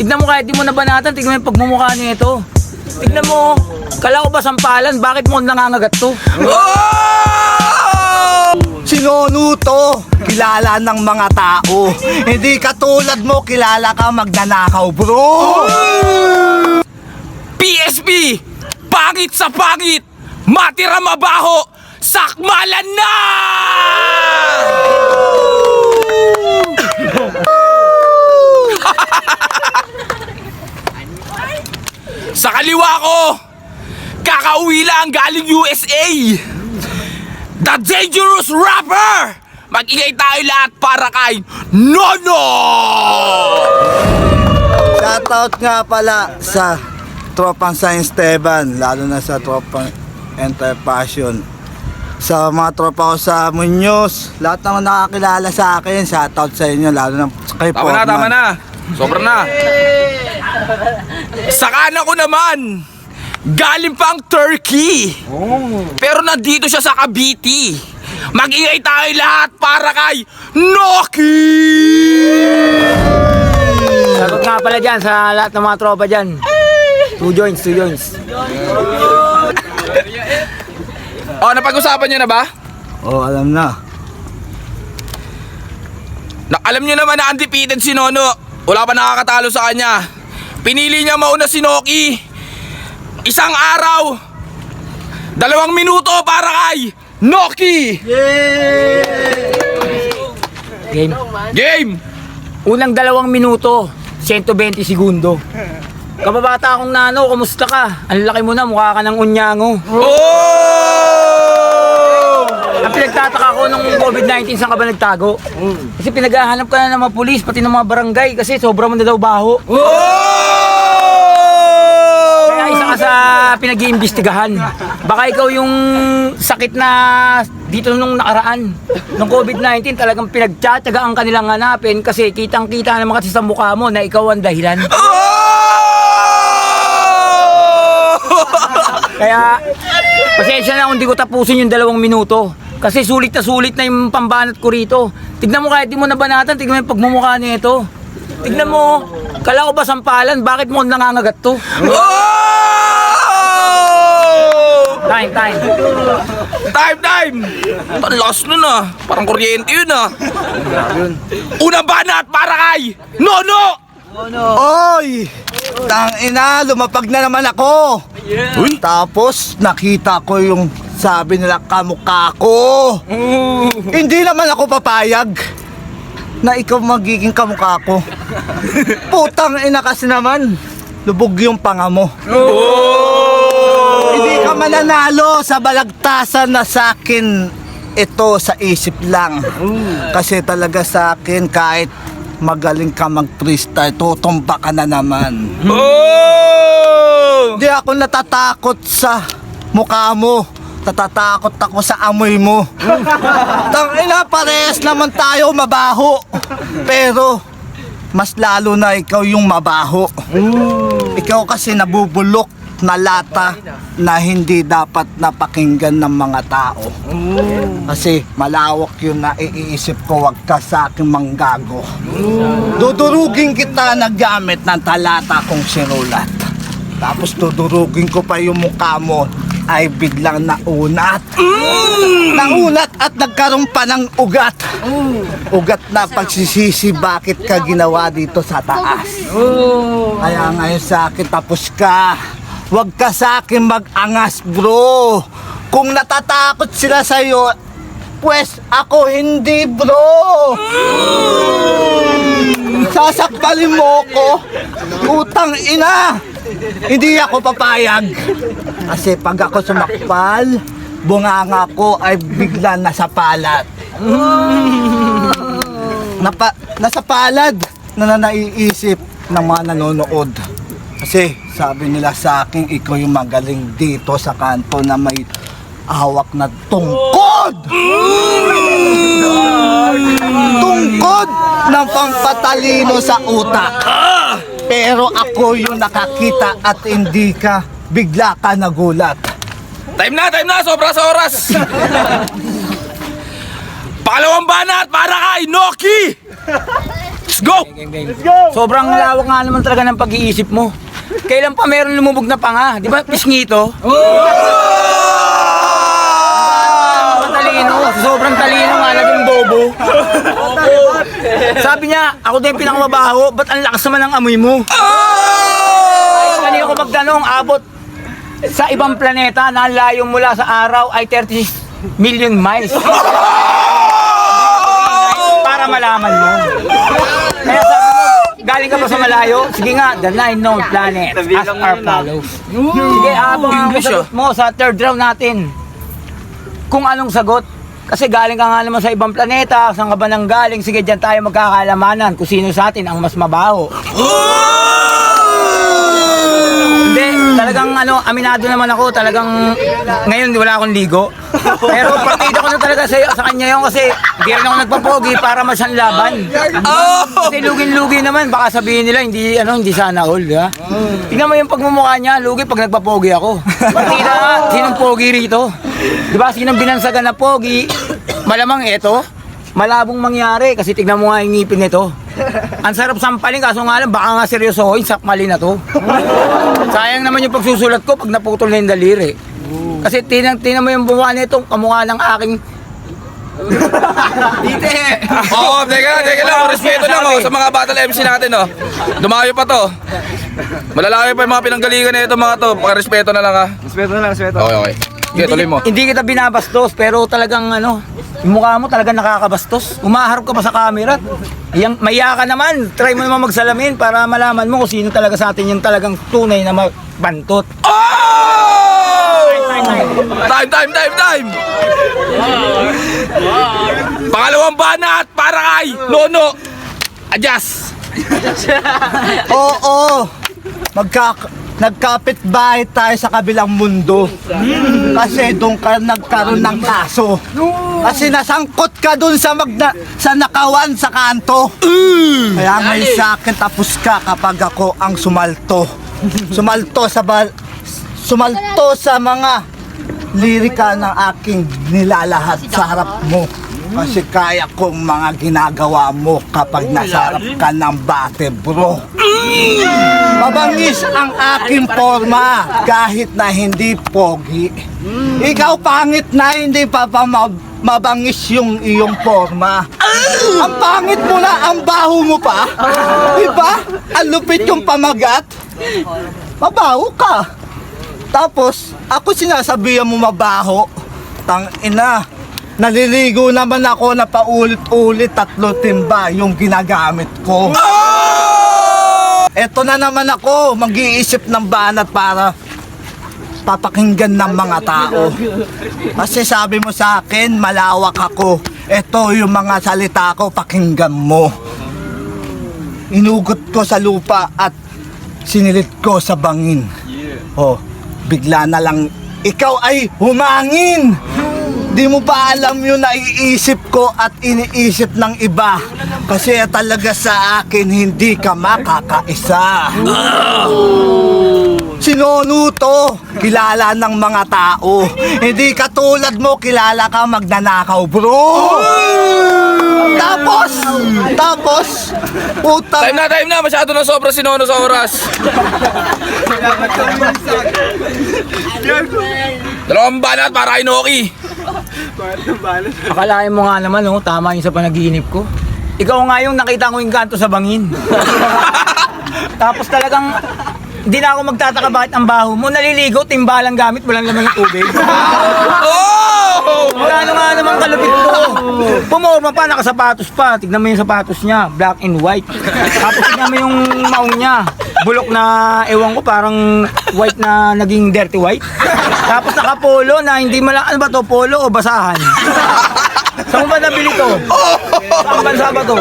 Tignan mo kahit di mo nabanatan, tignan mo yung pagmumukha niya ito. Tignan mo, kala ko ba sampalan? Bakit mo nangangagat to? Sinono to, kilala ng mga tao. Hindi katulad mo, kilala ka magnanakaw, bro. PSP, pangit sa pangit, matira mabaho, sakmalan na! Sa kaliwa ko, kakauwi lang galing USA, The Dangerous Rapper! Mag-ingay tayo lahat para kay Nono! Shoutout nga pala sa tropang San Esteban, lalo na sa tropang Interpassion. Sa mga tropa ko sa Muñoz, lahat naman nakakilala sa akin, shoutout sa inyo, lalo na kay Portman. Tama na. Sobra na. Sa kanan ko naman, galing pang Turkey. Pero nandito siya sa Cavite. Mag-ingay tayo lahat para kay Noki! Sagot nga pala dyan sa lahat ng mga tropa dyan. 2 joints. Oh, napag-usapan niyo na ba? Oh, alam na. Alam niyo naman na undefeated si Nono. Wala pa nakakatalo sa kanya. Pinili niya mauna si Noki. Isang araw, 2 minuto para kay Noki! Game! Unang 2 minuto, 120 segundo. Kababata akong nano, kumusta ka? Ang laki mo na, mukha ka ng unyango. Oh! Ang pinagtataka ko nung COVID-19, saan ka ba nagtago? Kasi pinaghahanap ka na ng mga pulis, pati ng mga barangay, kasi sobra mo na daw baho. Kaya isa ka sa pinag-iimbestigahan. Baka ikaw yung sakit na dito nung nakaraan. Nung COVID-19, talagang pinagtsatsagaan ka nilang hanapin kasi kitang-kita naman kasi sa mukha mo na ikaw ang dahilan. Kaya, pasensya na kung di ko tapusin yung 2 minuto. Kasi sulit na yung pambanat ko rito. Tignan mo kahit di mo nabanatan, tignan mo yung pagmumukha niya ito. Tignan mo, kala ko ba sampalan? Bakit mo nangangagat to? Time. Ang lakas nun ah. Parang kuryente yun ah. Unang banat para kay Nono! Oy! Tangina, lumapag na naman ako. Uy! Tapos nakita ko yung sabi nila kamukha ko. Hindi naman ako papayag na ikaw magiging kamukha ko. Putang ina kasi naman, lubog yung panga mo. Hindi ka mananalo sa balagtasan na sa akin. Ito sa isip lang. Kasi talaga sa akin kahit magaling ka mag-freestyle, tutumba ka na naman. Hindi ako natatakot sa mukha mo. Natatakot ako sa amoy mo. Tangina, parehas naman tayo mabaho. Pero mas lalo na ikaw yung mabaho. Ikaw kasi nabubulok na lata na hindi dapat napakinggan ng mga tao. Kasi malawak yun na iisip ko, wag ka sa aking manggago. Dudurugin kita na gamit ng talata kong sinulat. Tapos dudurugin ko pa yung mukha mo ay biglang naunat. Naunat at nagkaroon pa ng ugat. Ugat na pagsisisi bakit ka ginawa dito sa taas. Kaya ngayon sa akin tapos ka. Huwag ka sa akin mag-angas, bro. Kung natatakot sila sa'yo, pues ako hindi, bro. Sasakbalin mo ko. Utang ina. Hindi ako papayag. Kasi pag ako sumakpal, bunganga ko ay bigla nasa palad. Nasa palad na naiisip ng mga nanonood. Kasi sabi nila sa akin, ikaw yung magaling dito sa kanto na may hawak na tungkod! Tungkod ng pampatalino sa utak. Pero ako yung nakakita at hindi ka, bigla ka nagulat. Time na, sobra sa oras. Pangalawang banat para kay Noki! Let's go! Sobrang lawak nga naman talaga ng pag-iisip mo. Kailan pa meron lumubog na panga? Di ba, pisngito? Matalino. Sobrang talino nga, naging bobo. Sabi niya, ako din pinakamabaho, ba't ang lakas naman ng amoy mo? Kanina ko magtanong, abot sa ibang planeta na ang layo mula sa araw ay 36 million miles. Para malaman mo. Kaya sabi mo, galing ka pa sa malayo? Sige nga, the 9 known planets as our follows. Sige, abang ang sagot mo sa third round natin. Kung anong sagot. Kasi galing ka nga naman sa ibang planeta, saan ka ba nang galing? Sige, dyan tayo magkakalamanan kung sino sa atin ang mas mabaho. Hindi, talagang aminado naman ako, talagang ngayon wala akong ligo. Pero partida ko na talaga sa kanya yun kasi hindi rin ako nagpapogi para masanlaban. Kasi lugin-lugi naman, baka sabihin nila hindi sana all, di ba? Tingnan mo yung pagmumukha niya, lugi pag nagpapogi ako. Partida nga, sinong pogi rito? Di ba, sinong binansagan na pogi? Malamang eto, malabong mangyari kasi tignan mo nga yung ngipin nito. Ang sarap sampalin kaso nga lang baka nga seryosohin, sakmali na to. Sayang naman yung pagsusulat ko pag naputol na yung daliri. Kasi tingnan mo yung buwan nito, kamukha ng aking... Oo, teka lang, respeto lang sa mga battle MC natin Dumayo pa to. Malalaki pa yung mga pinanggalingan na ito mga to. Respeto na lang ha. Respeto na lang, respeto. Okay. Okay, tuloy mo. Hindi kita binabastos pero talagang yung mukha mo talagang nakakabastos. Umaharap ka pa sa camera. Maya ka naman. Try mo naman magsalamin para malaman mo kung sino talaga sa atin yung talagang tunay na bantot. Oh! Time! Pangalawang banat para kay Nono. Adjust. Oo. Nagkapit-bahay tayo sa kabilang mundo. Kasi doon ka nagkaroon ng kaso. Kasi nasangkot ka doon sa nakawan sa kanto. Kaya ngayon sa akin tapos ka kapag ako ang sumalto. Sumalto sa mga lirika ng aking nilalahad sa harap mo. Kasi kaya kong mga ginagawa mo kapag nasa harap ka ng bate, bro. Mabangis ang aking forma kahit na hindi pogi. Ikaw pangit na hindi pa mabangis yung iyong forma. Ang pangit mo na, ang baho mo pa. Diba? Ang lupit yung pamagat. Mabaho ka. Tapos, ako sinasabihan mo mabaho. Tangina. Naliligo naman ako na paulit-ulit 3 timba yung ginagamit ko. Eto na naman ako, mag-iisip ng banat para papakinggan ng mga tao. Kasi sabi mo sa akin, malawak ako. Eto yung mga salita ko, pakinggan mo. Inugot ko sa lupa at sinilit ko sa bangin. Oh, bigla na lang ikaw ay humangin. Di mo pa alam yung naiisip ko at iniisip ng iba. Kasi talaga sa akin hindi ka makakaisa. Si Nono to, kilala ng mga tao. Hindi katulad mo, kilala ka magnanakaw, bro. Tapos, putang... Time na, masyado na sobra si Nono sa oras. Dalawang banat para kay Noki. Akalain mo nga naman, tama yung sa panaginip ko. Ikaw nga yung nakita ko yung kanto sa bangin. Tapos talagang hindi na ako magtataka bakit ang baho mo. Naliligo, timbalang gamit, walang laman ng tubig. Oh! Wala na nga naman kalupit ko. Pumorma pa, nakasapatos pa. Tignan mo yung sapatos niya, black and white. Tapos tignan mo yung maong niya. Bulok na, ewan ko, parang white na naging dirty white. Tapos nakapolo na hindi mo lang, ano ba to, polo o basahan? Saan mo ba nabili to? Saan bansa ba to?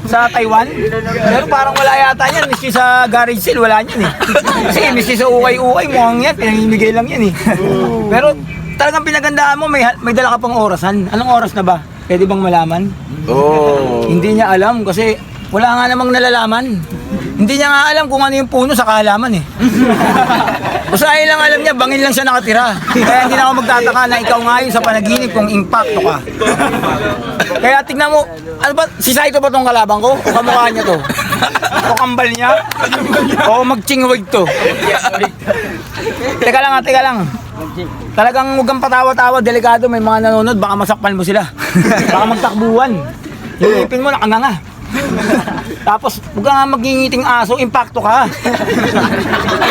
Sa Taiwan? Pero parang wala yata yan, miski sa garage sale, wala yan Kasi miski sa ukay-ukay, mukhang yan, pinamimigay lang yan Pero talagang pinagandaan mo, may dala ka pang orasan. Anong oras na ba? Pwede bang malaman? Hindi niya alam kasi wala nga namang nalalaman. Hindi niya nga alam kung ano yung puno sa kahalaman eh. Basta ay lang alam niya, bangin lang siya nakatira. Kaya hindi na ako magtataka na ikaw nga yun sa panaginip kung impacto ka. Kaya tignan mo, ano ba, si Saito ba tong kalaban ko? O kamukha niya to? O kambal niya? O magchingwig to? Teka lang. Talagang huwag kang patawa-tawa, delikado, may mga nanonood, baka masakpan mo sila. Baka magtakbuhan. Yung ipin mo nakanganga. Tapos huwag ka nga magingiting aso, impacto ka.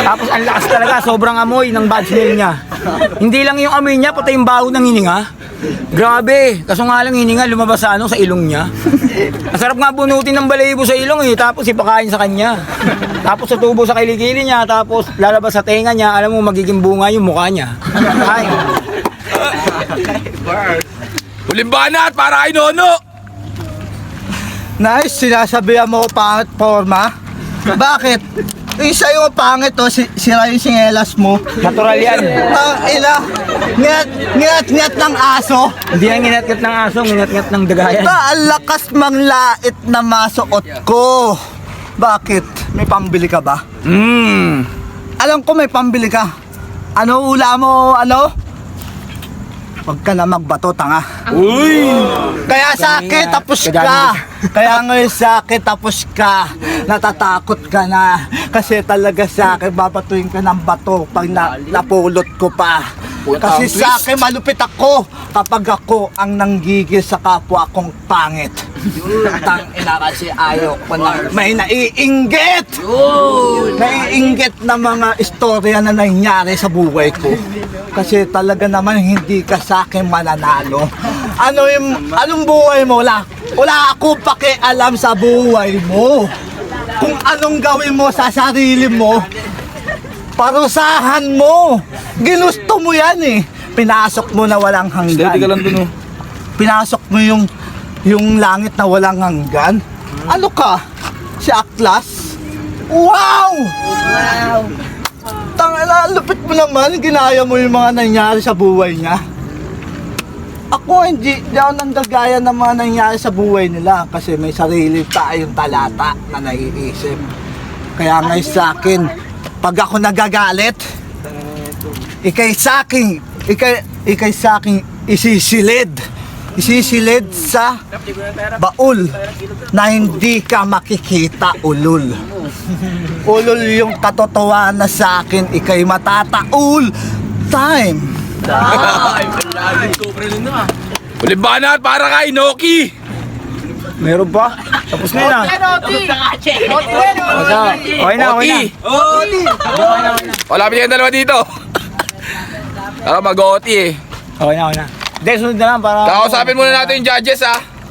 Tapos ang lakas talaga, sobrang amoy ng bad smell niya. Hindi lang yung amoy niya, pati yung baho ng hininga. Grabe, kaso nga lang hininga lumabas sa sa ilong niya. Masarap nga bunutin ng balahibo sa ilong tapos ipakain sa kanya. Tapos tutubo sa kilikili niya, tapos lalabas sa tenga niya, alam mo magiging bunga yung mukha niya. Ay. Huling banat para kay Nono. Nice, sinasabihan mo ko pangit forma. Bakit? Isa yung pangit sira yung singelas mo. Natural yan. Ina, ngat ng aso. Hindi yan nginat-ngat ng aso, nginat-ngat ng dagayan. Ang lakas manglait na masuot ko. Bakit? May pambili ka ba? Alam ko may pambili ka. Ano ula mo, ano? Huwag ka na magbato, tanga. Uy! Kaya sa akin, tapos ka. Kaya ngayon sa akin, tapos ka. Natatakot ka na. Kasi talaga sa akin, babatuin ka ng bato pag napulot ko pa. Kasi sa akin, malupit ako kapag ako ang nanggigil sa kapwa kong pangit. Tang ina kasi ayaw ko na may naiinggit. Naiinggit na mga istorya na nangyari sa buhay ko. Kasi talaga naman hindi ka sa akin mananalo. Anong buhay mo? Wala ako pakialam sa buhay mo. Kung anong gawin mo sa sarili mo, parusahan mo. Ginusto mo yan eh. Pinasok mo na walang hanggan. Steady ka lang dun Pinasok mo yung langit na walang hanggan. Ano ka? Si Atlas? Wow! Tangina, lupit mo naman. Ginaya mo yung mga nangyari sa buhay niya. Ako hindi ako nanggagaya ng mga nangyari sa buhay nila kasi may sarili tayong talata na naiisip. Kaya ngay sa akin, pag ako nagagalit, ikay sa akin isisilid sa baul na hindi ka makikita, ulul. Ulul yung katotohanan na sa akin, ikay matataul time. Huling banat para kay Noki. Meron pa? Tapos na yun Okay na. Oti. Wala pa yung dalawa dito. Mag-oti Okay na. Hindi, sunod na lang para... Kakausapin muna natin yung judges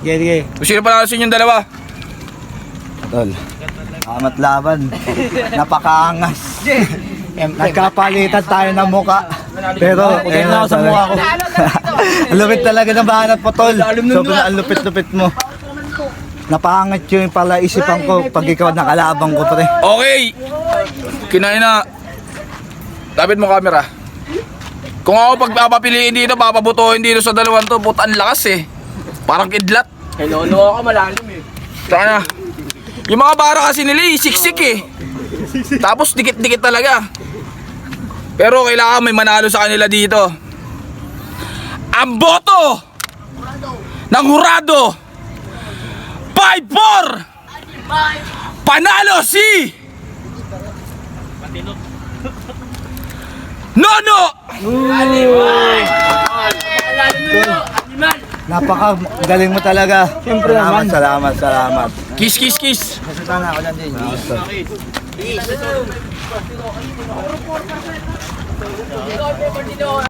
Sige. Kung sino pa nalasin yung dalawa. Tol, amat laban. Napakaangas. Nagkapalitan tayo ng muka. Pero, Putin na ako sa mukha ko. ang lupit talaga ng bahanat po, Tol. Sobrang ang lupit-lupit mo. Napangat yung pala isipan ko pag ikaw nakalabang ko, pre. Okay. Kinain na. Tapit mo camera. Kung ako pagpapapiliin dito, papabutuhin dito sa dalawang to, puta ang lakas eh. Parang kidlat. Hello, ako malalim eh. Saka na. Yung mga bara kasi nila siksik eh. Tapos dikit-dikit talaga. Pero kailangan may manalo sa kanila dito. Ang boto ng hurado 5-4 panalo si Nono. Napaka-galing mo talaga. Siyempre naman. Salamat. Kiss. Nasita na ako lang din.